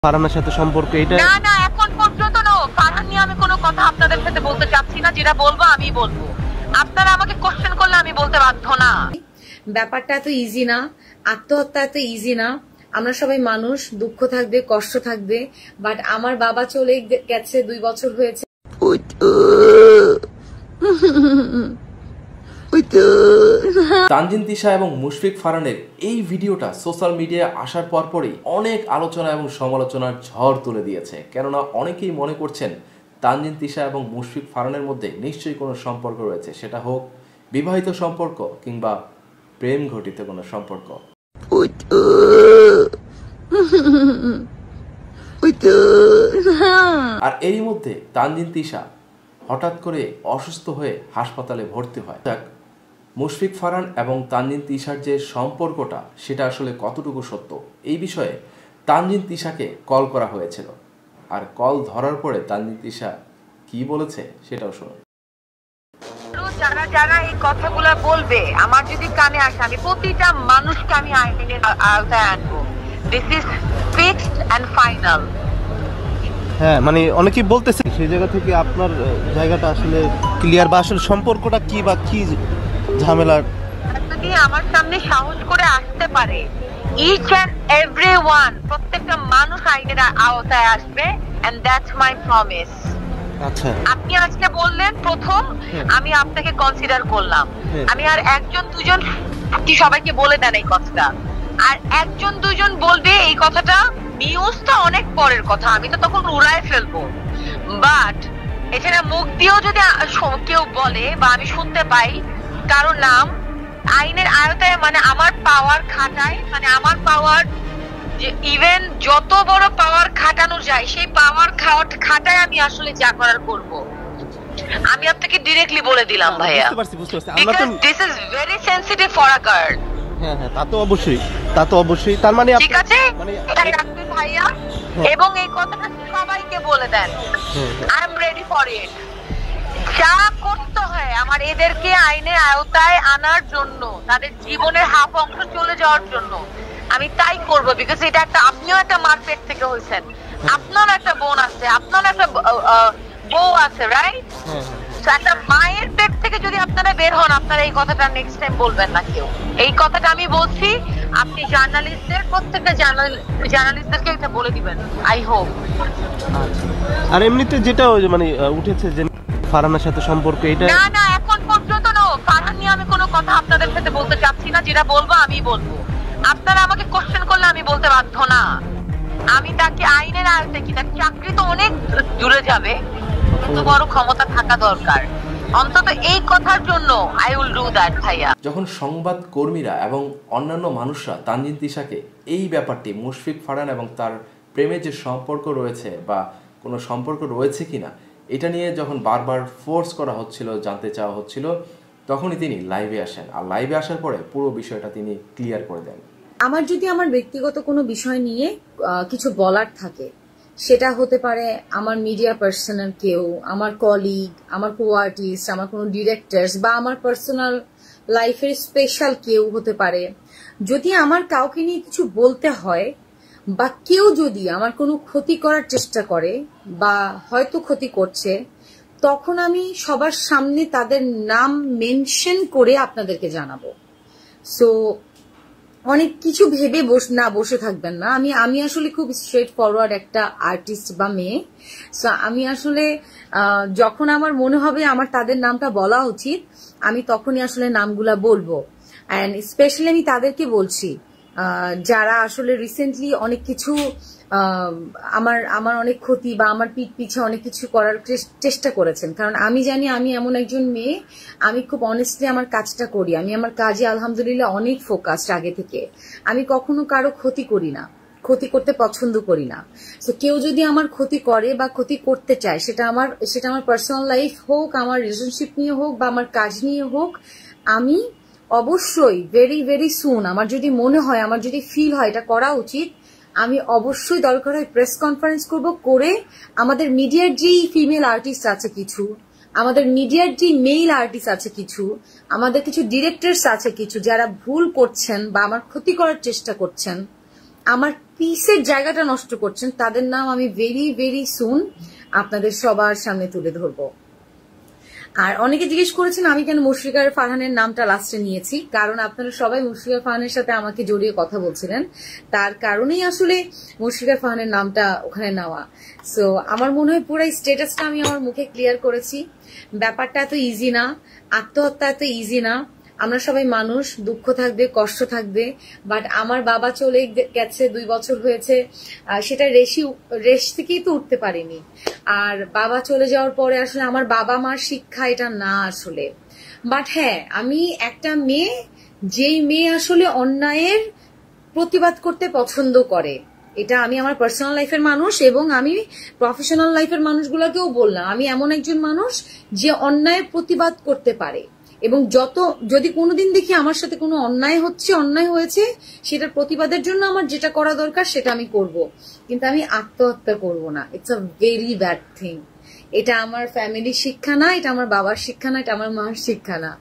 ফারহানের সাথে সম্পর্ক এটা না না এখন পর্যন্ত না। ফারহান নিয়ে আমি কোনো কথা আপনাদের সাথে বলতে চাচ্ছি না। যেটা বলবো আমি বলবো, আপনারা আমাকে কোশ্চেন করলে আমি বলতে বাধ্য না। ব্যাপারটা এত ইজি না, আত্মহত্যা এত ইজি না। আমরা সবাই মানুষ, দুঃখ থাকবে, কষ্ট থাকবে। বাট আমার বাবা চলে গেছে, 2 বছর হয়েছে। তানজিন তিশা এবং মুশফিক ফারহানের এই ভিডিওটা সোশ্যাল মিডিয়ায় আসার পরপরই অনেক আলোচনা এবং সমালোচনার ঝড় তুলে দিয়েছে। কেননা অনেকেই মনে করছেন তানজিন তিশা এবং মুশফিক ফারহানের মধ্যে নিশ্চয়ই কোনো সম্পর্ক রয়েছে, সেটা হোক বিবাহিত সম্পর্ক কিংবা প্রেম ঘটিত কোনো সম্পর্ক। আর এরই মধ্যে তানজিন তিশা হঠাৎ করে অসুস্থ হয়ে হাসপাতালে ভর্তি হয়। মুশফিক ফারহান এবং তানজিন তিশার যে সম্পর্কটা সেটা আসলে কতটুকু সত্য, এই বিষয়ে তানজিন তিশাকে কল করা হয়েছিল। আর কল ধরার পরে তানজিন তিশা কি বলেছে সেটাও শুনুন। যারা যারা এই কথাগুলো বলবে, আমার যদি কানে আসে, আমি প্রতিটা মানুষকে আমি আইনের আওতায় আনবো। This is fixed and final. হ্যাঁ, মানে অনেকেই বলতেছে সেই জায়গা থেকে আপনার জায়গাটা আসলে ক্লিয়ার, বা আসলে সম্পর্কটা কি বা কি ঝামেলার। যদি আমার সামনে সাহস করে আসতে পারে, ইচ এন্ড এভরিওয়ান, প্রত্যেকটা মানুষ আইনের আওতায় আসবে, এন্ড দ্যাটস মাই প্রমিস। আচ্ছা, আপনি আজকে বললেন প্রথম, আমি আপনাকে কনসিডার করলাম। আমি আর একজন দুজন কি সবাইকে বলে দেন এই কথাটা, আর একজন দুজন বলবে এই কথাটা, নিউজ তো অনেক পরের কথা, আমি তো তখন উড়ায় ফেলবো। বাট এখানে মুখ দিয়েও যদি কেউ বলে বা আমি শুনতে পাই কারো নাম আইনের আয়তায়, মানে আমার পাওয়ার খাটায়, মানে আমার পাওয়ার যে ইভেন যত বড় পাওয়ার খাটানো যায় সেই পাওয়ার খাটায় আমি আসলে যা করার করব। আমি আপনাকে ডিরেক্টলি বলে দিলাম ভাইয়া, বুঝতে পারছি। because this is very sensitive for a girl। হ্যাঁ হ্যাঁ, তা তো অবশ্যই। তার মানে ঠিক আছে, এটাই রাখবেন ভাইয়া, এবং এই কথাটা সবাইকে বলে দেন। I am ready for it. যা করতে হয় আমার এদেরকে আইনের আওতায় আনার জন্য, তাদের জীবনের হাফ অংশ চলে যাওয়ার জন্য আমি তাই করব। বিকজ এটা একটা, আপনিও একটা মার পেট থেকে হয়েছেন, আপনার একটা বোন আছে, আপনার একটা বউ আছে, রাইট? একটা মায়ের পেট থেকে যদি আপনারা বের হন, আপনারা এই কথাটা নেক্সট টাইম বলবেন না কেউ। এই কথাটা আমি বলছি, আপনি জার্নালিস্টদের, প্রত্যেকটা জার্নালিস্টদেরকে এটা বলে দিবেন, আই হোপ। আর এমনিতে যেটা মানে উঠেছে যে ফারহানের সাথে সম্পর্ক এটা, না না এখন পর্যন্ত না। ফারহান নিয়ে আমি কোনো কথা আপনাদের সাথে বলতে চাচ্ছি না। যেটা বলবো আমি বলবো, আপনারা আমাকে কোশ্চেন করলে আমি বলতে বাধ্য না। আমি তাকে আইনের আয়ত্তে, কি তার চাকরি তো অনেক দূরে যাবে, এত বড় ক্ষমতা থাকা দরকার অন্তত এই কথার জন্য। আই উইল ডু দ্যাট ভাইয়া। যখন সংবাদ কর্মীরা এবং অন্যান্য মানুষরা তানজিন তিশাকে এই ব্যাপারটি, মুশফিক ফারহান এবং তার প্রেমের যে সম্পর্ক রয়েছে বা কোনো সম্পর্ক রয়েছে কিনা এটা নিয়ে যখন বারবার ফোর্স করা হচ্ছিল, জানতে চাওয়া হচ্ছিল, তখনই তিনি লাইভে আসেন। আর লাইভে আসার পরে পুরো বিষয়টা তিনি ক্লিয়ার করে দেন। আমার যদি আমার ব্যক্তিগত কোনো বিষয় নিয়ে কিছু বলার থাকে, সেটা হতে পারে আমার মিডিয়া পার্সোনাল কেউ, আমার কলিগ, আমার কো আর্টিস্ট, আমার কোনো ডিরেক্টরস, বা আমার পার্সোনাল লাইফের স্পেশাল কেউ হতে পারে। যদি আমার কাউকে নিয়ে কিছু বলতে হয়, বা কেউ যদি আমার কোনো ক্ষতি করার চেষ্টা করে বা হয়তো ক্ষতি করছে, তখন আমি সবার সামনে তাদের নাম মেনশন করে আপনাদেরকে জানাবো। সো অনেক কিছু ভেবে বসে থাকবেন না। আমি আসলে খুব স্ট্রেট ফরওয়ার্ড একটা আর্টিস্ট বা মেয়ে। সো আমি আসলে যখন আমার মনে হবে আমার তাদের নামটা বলা উচিত, আমি তখনই আসলে নামগুলা বলবো। অ্যান্ড স্পেশালি আমি তাদেরকে বলছি যারা আসলে রিসেন্টলি অনেক কিছু আমার অনেক ক্ষতি বা আমার পিছে অনেক কিছু করার চেষ্টা করেছেন। কারণ আমি জানি আমি এমন একজন মেয়ে, আমি খুব অনেস্টলি আমার কাজটা করি। আমি আমার কাজে আলহামদুলিল্লাহ অনেক ফোকাসড আগে থেকে। আমি কখনো কারো ক্ষতি করি না, ক্ষতি করতে পছন্দ করি না। সো কেউ যদি আমার ক্ষতি করে বা ক্ষতি করতে চায়, সেটা আমার পার্সোনাল লাইফ হোক, আমার রিলেশনশিপ নিয়ে হোক, বা আমার কাজ নিয়ে হোক, আমি অবশ্যই ভেরি ভেরি সুন, আমার যদি মনে হয়, আমার যদি ফিল হয় এটা করা উচিত, আমি অবশ্যই দরকার হয় প্রেস কনফারেন্স করব, করে আমাদের মিডিয়ার যেই ফিমেল আর্টিস্ট আছে কিছু, আমাদের মিডিয়ার যে মেইল আর্টিস্ট আছে কিছু, আমাদের কিছু ডিরেক্টরস আছে কিছু, যারা ভুল করছেন বা আমার ক্ষতি করার চেষ্টা করছেন, আমার পিসের জায়গাটা নষ্ট করছেন, তাদের নাম আমি ভেরি ভেরি সুন আপনাদের সবার সামনে তুলে ধরবো। আর অনেকে জিজ্ঞেস করেছেন আমি কেন মুশফিকা ফারহানের নামটা লাস্টে নিয়েছি, কারণ আপনারা সবাই মুশফিকা ফারহানের সাথে আমাকে জড়িয়ে কথা বলছিলেন, তার কারণেই আসলে মুশফিকা ফারহানের নামটা ওখানে নেওয়া। সো আমার মনে হয় পুরো স্টেটাসটা আমি আমার মুখে ক্লিয়ার করেছি। ব্যাপারটা এত ইজি না, আত্মহত্যা এত ইজি না। আমরা সবাই মানুষ, দুঃখ থাকবে, কষ্ট থাকবে, বাট আমার বাবা চলে গেছে 2 বছর হয়েছে, সেটা রেশ থেকেই তো উঠতে পারিনি। আর বাবা চলে যাওয়ার পরে আসলে আমার বাবা মার শিক্ষা এটা না আসলে। বাট হ্যাঁ, আমি একটা মেয়ে, যেই মেয়ে আসলে অন্যায়ের প্রতিবাদ করতে পছন্দ করে, এটা আমি আমার পার্সোনাল লাইফের মানুষ এবং আমি প্রফেশনাল লাইফের মানুষগুলোকেও বললাম, আমি এমন একজন মানুষ যে অন্যায়ের প্রতিবাদ করতে পারে, এবং যদি কোনোদিন দেখি আমার সাথে কোনো অন্যায় হয়েছে, সেটার প্রতিবাদের জন্য আমার যেটা করা দরকার সেটা আমি করব, কিন্তু আমি আত্মহত্যা করব না। It's a very bad thing. এটা আমার ফ্যামিলির শিক্ষা না, এটা আমার বাবার শিক্ষা না, এটা আমার মার শিক্ষা না।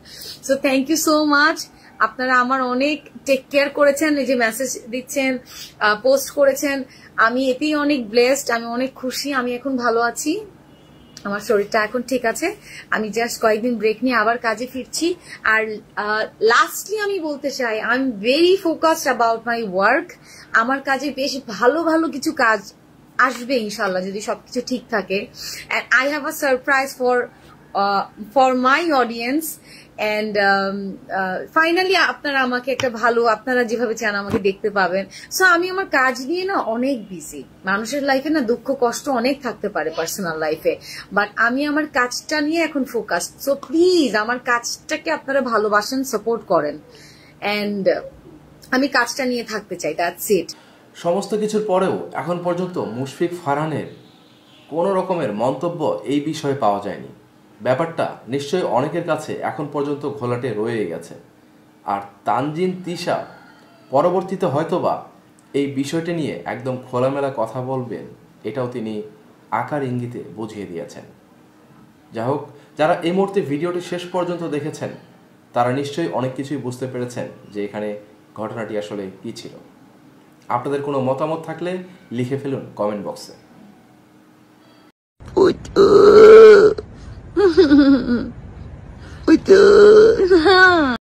So thank you so much. আপনারা আমার অনেক টেক কেয়ার করেছেন, এই যে মেসেজ দিচ্ছেন, পোস্ট করেছেন, আমি এতেই অনেক ব্লেসড, আমি অনেক খুশি। আমি এখন ভালো আছি, আমার শরীরটা এখন ঠিক আছে। আমি জাস্ট কয়েকদিন ব্রেক নিয়ে আবার কাজে ফিরছি। আর লাস্টলি আমি বলতে চাই, I am very focused about my work. আমার কাজে বেশ ভালো ভালো কিছু কাজ আসবে ইনশাল্লাহ, যদি সবকিছু ঠিক থাকে। And I have a surprise for my audience. And finally আপনারা আমাকে একটা ভালো, আপনারা যেভাবে চান আমাকে দেখতে পাবেন। সো আমি আমার কাজ নিয়ে না অনেক বিজি। মানুষের লাইফে না দুঃখ কষ্ট অনেক থাকতে পারে পার্সোনাল লাইফে, বাট আমি আমার কাজটা নিয়ে এখন ফোকাস। সো প্লিজ আমার কাজটাকে আপনারা ভালোবাসেন, সাপোর্ট করেন, অ্যান্ড আমি কাজটা নিয়ে থাকতে চাই। That's it. সমস্ত কিছুর পরেও এখন পর্যন্ত মুশফিক ফারহানের কোনো রকমের মন্তব্য এই বিষয়ে পাওয়া যায়নি। ব্যাপারটা নিশ্চয়ই অনেকের কাছে এখন পর্যন্ত ঘোলাটে রয়ে গেছে। আর তানজিন তিশা পরবর্তীতে হয়তোবা এই বিষয়টি নিয়ে একদম খোলামেলা কথা বলবেন, এটাও তিনি আকার ইঙ্গিতে বুঝিয়ে দিয়েছেন। যাই হোক, যারা এই মুহূর্তে ভিডিওটি শেষ পর্যন্ত দেখেছেন তারা নিশ্চয়ই অনেক কিছুই বুঝতে পেরেছেন যে এখানে ঘটনাটি আসলে কী ছিল। আপনাদের কোনো মতামত থাকলে লিখে ফেলুন কমেন্ট বক্সে। Udah.